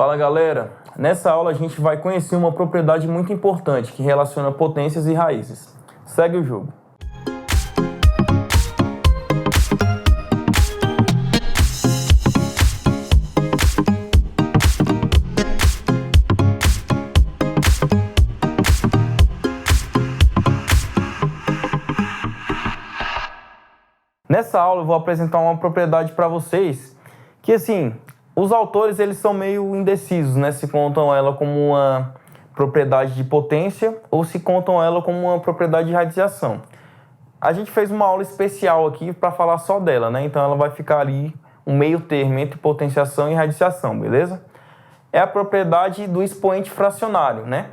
Fala galera, nessa aula a gente vai conhecer uma propriedade muito importante que relaciona potências e raízes. Segue o jogo. Nessa aula eu vou apresentar uma propriedade para vocês que, assim, os autores eles são meio indecisos, né? Se contam ela como uma propriedade de potência ou se contam ela como uma propriedade de radiação. A gente fez uma aula especial aqui para falar só dela, né? Então ela vai ficar ali um meio termo entre potenciação e radiação, beleza? É a propriedade do expoente fracionário, né?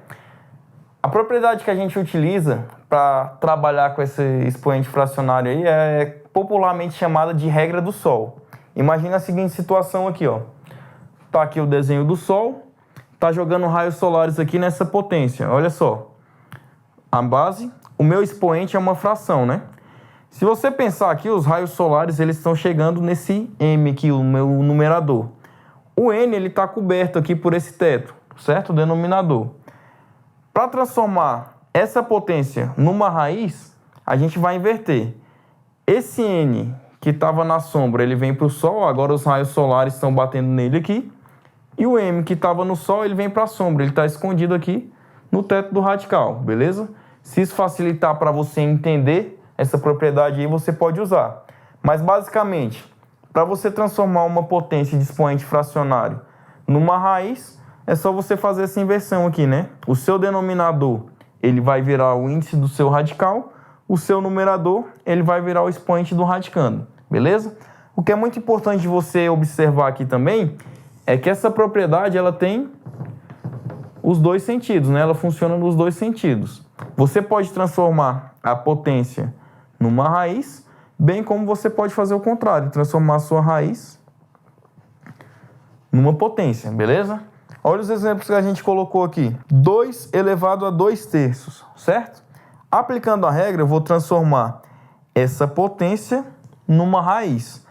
A propriedade que a gente utiliza para trabalhar com esse expoente fracionário aí é popularmente chamada de regra do Sol. Imagina a seguinte situação aqui, ó. Tá aqui o desenho do Sol, tá jogando raios solares aqui nessa potência. Olha só. A base, o meu expoente é uma fração, né? Se você pensar aqui, os raios solares eles estão chegando nesse M aqui, o meu numerador. O N ele tá coberto aqui por esse teto, certo? O denominador. Para transformar essa potência numa raiz, a gente vai inverter. Esse N que estava na sombra, ele vem para o Sol, agora os raios solares estão batendo nele aqui. E o M que estava no Sol, ele vem para a sombra, ele está escondido aqui no teto do radical, beleza? Se isso facilitar para você entender essa propriedade aí, você pode usar. Mas basicamente, para você transformar uma potência de expoente fracionário numa raiz, é só você fazer essa inversão aqui, né? O seu denominador, ele vai virar o índice do seu radical, o seu numerador, ele vai virar o expoente do radicando, beleza? O que é muito importante de você observar aqui também é que essa propriedade, ela tem os dois sentidos, né? Ela funciona nos dois sentidos. Você pode transformar a potência numa raiz, bem como você pode fazer o contrário, transformar a sua raiz numa potência, beleza? Olha os exemplos que a gente colocou aqui. 2 elevado a 2/3, certo? Aplicando a regra, eu vou transformar essa potência numa raiz.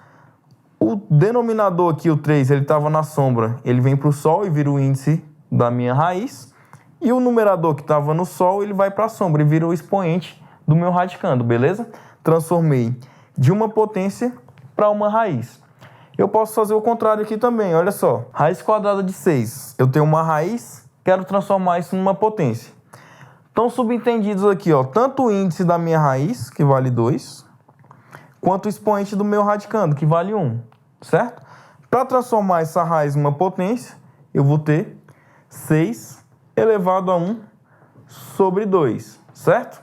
O denominador aqui, o 3, ele estava na sombra, ele vem para o Sol e vira o índice da minha raiz. E o numerador que estava no Sol, ele vai para a sombra e vira o expoente do meu radicando, beleza? Transformei de uma potência para uma raiz. Eu posso fazer o contrário aqui também, olha só. Raiz quadrada de 6. Eu tenho uma raiz, quero transformar isso numa potência. Estão subentendidos aqui, ó, tanto o índice da minha raiz, que vale 2, quanto o expoente do meu radicando, que vale 1, certo? Para transformar essa raiz numa potência, eu vou ter 6 elevado a 1 sobre 2, certo?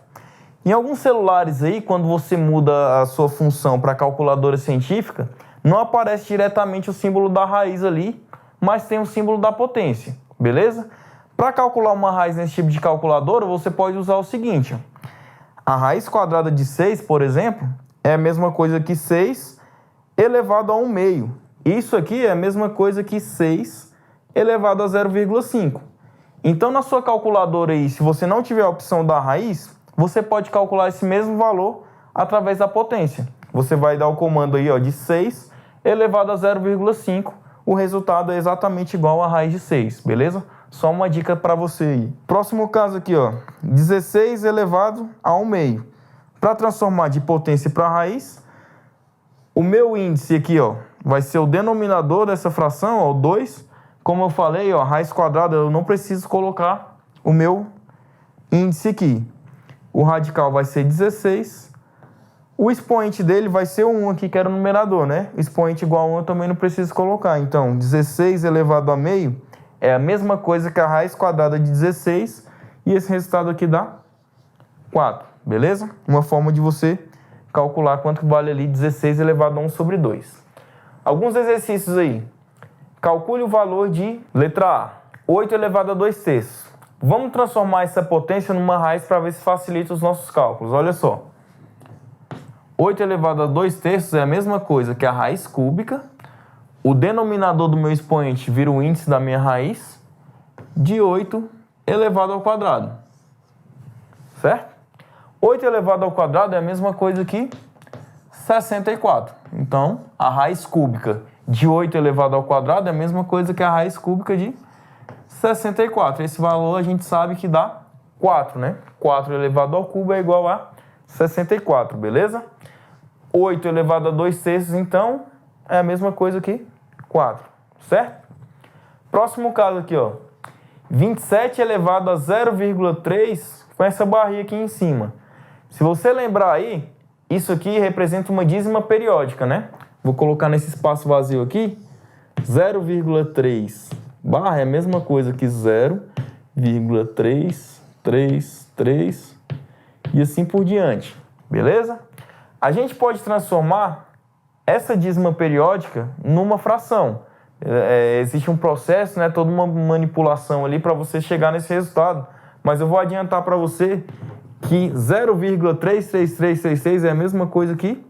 Em alguns celulares aí, quando você muda a sua função para calculadora científica, não aparece diretamente o símbolo da raiz ali, mas tem o símbolo da potência, beleza? Para calcular uma raiz nesse tipo de calculadora, você pode usar o seguinte. A raiz quadrada de 6, por exemplo, é a mesma coisa que 6 elevado a 1/2. Isso aqui é a mesma coisa que 6 elevado a 0,5. Então, na sua calculadora aí, se você não tiver a opção da raiz, você pode calcular esse mesmo valor através da potência. Você vai dar o comando aí, ó, de 6 elevado a 0,5. O resultado é exatamente igual a raiz de 6, beleza? Só uma dica para você aí. Próximo caso aqui, ó, 16 elevado a 1/2. Para transformar de potência para raiz, o meu índice aqui, ó, vai ser o denominador dessa fração, ó, o 2. Como eu falei, ó, raiz quadrada, eu não preciso colocar o meu índice aqui. O radical vai ser 16. O expoente dele vai ser o 1 aqui, que era o numerador, né? Expoente igual a 1 eu também não preciso colocar. Então, 16 elevado a 1/2 é a mesma coisa que a raiz quadrada de 16. E esse resultado aqui dá 4, beleza? Uma forma de você calcular quanto vale ali 16 elevado a 1 sobre 2. Alguns exercícios aí. Calcule o valor de letra A, 8 elevado a 2/3. Vamos transformar essa potência numa raiz para ver se facilita os nossos cálculos. Olha só. 8 elevado a 2/3 é a mesma coisa que a raiz cúbica. O denominador do meu expoente vira o índice da minha raiz de 8 elevado ao quadrado. Certo? 8 elevado ao quadrado é a mesma coisa que 64. Então, a raiz cúbica de 8 elevado ao quadrado é a mesma coisa que a raiz cúbica de 64. Esse valor a gente sabe que dá 4, né? 4 elevado ao cubo é igual a 64, beleza? 8 elevado a 2 terços, então, é a mesma coisa que 4, certo? Próximo caso aqui, ó. 27 elevado a 0,3 com essa barrinha aqui em cima. Se você lembrar aí, isso aqui representa uma dízima periódica, né? Vou colocar nesse espaço vazio aqui, 0,3 barra é a mesma coisa que 0,333 e assim por diante, beleza? A gente pode transformar essa dízima periódica numa fração. Existe um processo, né, toda uma manipulação ali para você chegar nesse resultado. Mas eu vou adiantar para você que 0,33336 é a mesma coisa que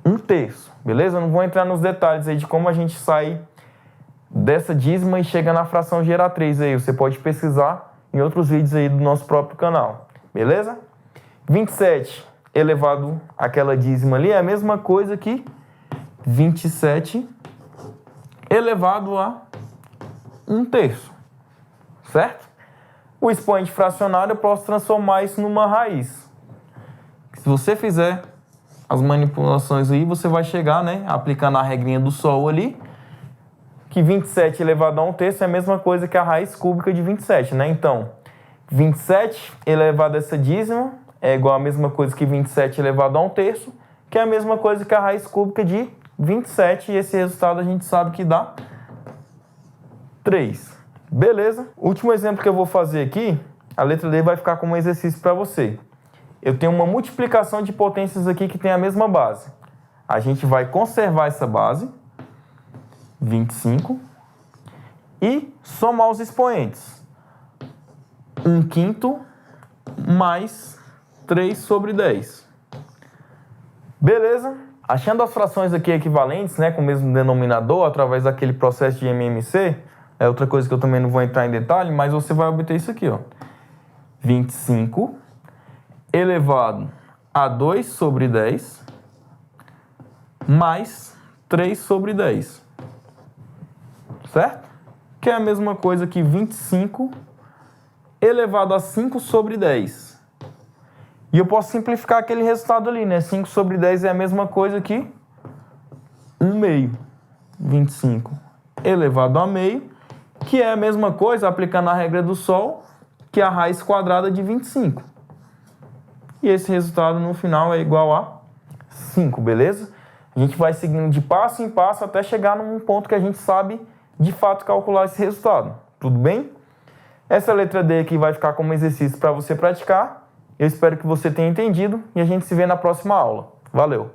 1/3, beleza? Eu não vou entrar nos detalhes aí de como a gente sai dessa dízima e chega na fração geratriz aí. Você pode pesquisar em outros vídeos aí do nosso próprio canal, beleza? 27 elevado àquela dízima ali é a mesma coisa que 27 elevado a 1/3, certo? O expoente fracionário eu posso transformar isso numa raiz. Se você fizer as manipulações aí, você vai chegar, né, aplicando a regrinha do sol ali, que 27 elevado a 1/3 é a mesma coisa que a raiz cúbica de 27, né? Então, 27 elevado a essa dízima é igual a mesma coisa que 27 elevado a 1/3, que é a mesma coisa que a raiz cúbica de 27, e esse resultado a gente sabe que dá 3. Beleza? Último exemplo que eu vou fazer aqui, a letra D vai ficar como um exercício para você. Eu tenho uma multiplicação de potências aqui que tem a mesma base. A gente vai conservar essa base, 25, e somar os expoentes. 1/5 mais 3 sobre 10. Beleza? Achando as frações aqui equivalentes, né, com o mesmo denominador, através daquele processo de MMC, é outra coisa que eu também não vou entrar em detalhe, mas você vai obter isso aqui, ó. 25 elevado a 2 sobre 10 mais 3 sobre 10. Certo? Que é a mesma coisa que 25 elevado a 5 sobre 10. E eu posso simplificar aquele resultado ali, né? 5 sobre 10 é a mesma coisa que 1/2. 25 elevado a meio, que é a mesma coisa, aplicando a regra do sol, que a raiz quadrada de 25. E esse resultado no final é igual a 5, beleza? A gente vai seguindo de passo em passo até chegar num ponto que a gente sabe de fato calcular esse resultado. Tudo bem? Essa letra D aqui vai ficar como exercício para você praticar. Eu espero que você tenha entendido e a gente se vê na próxima aula. Valeu!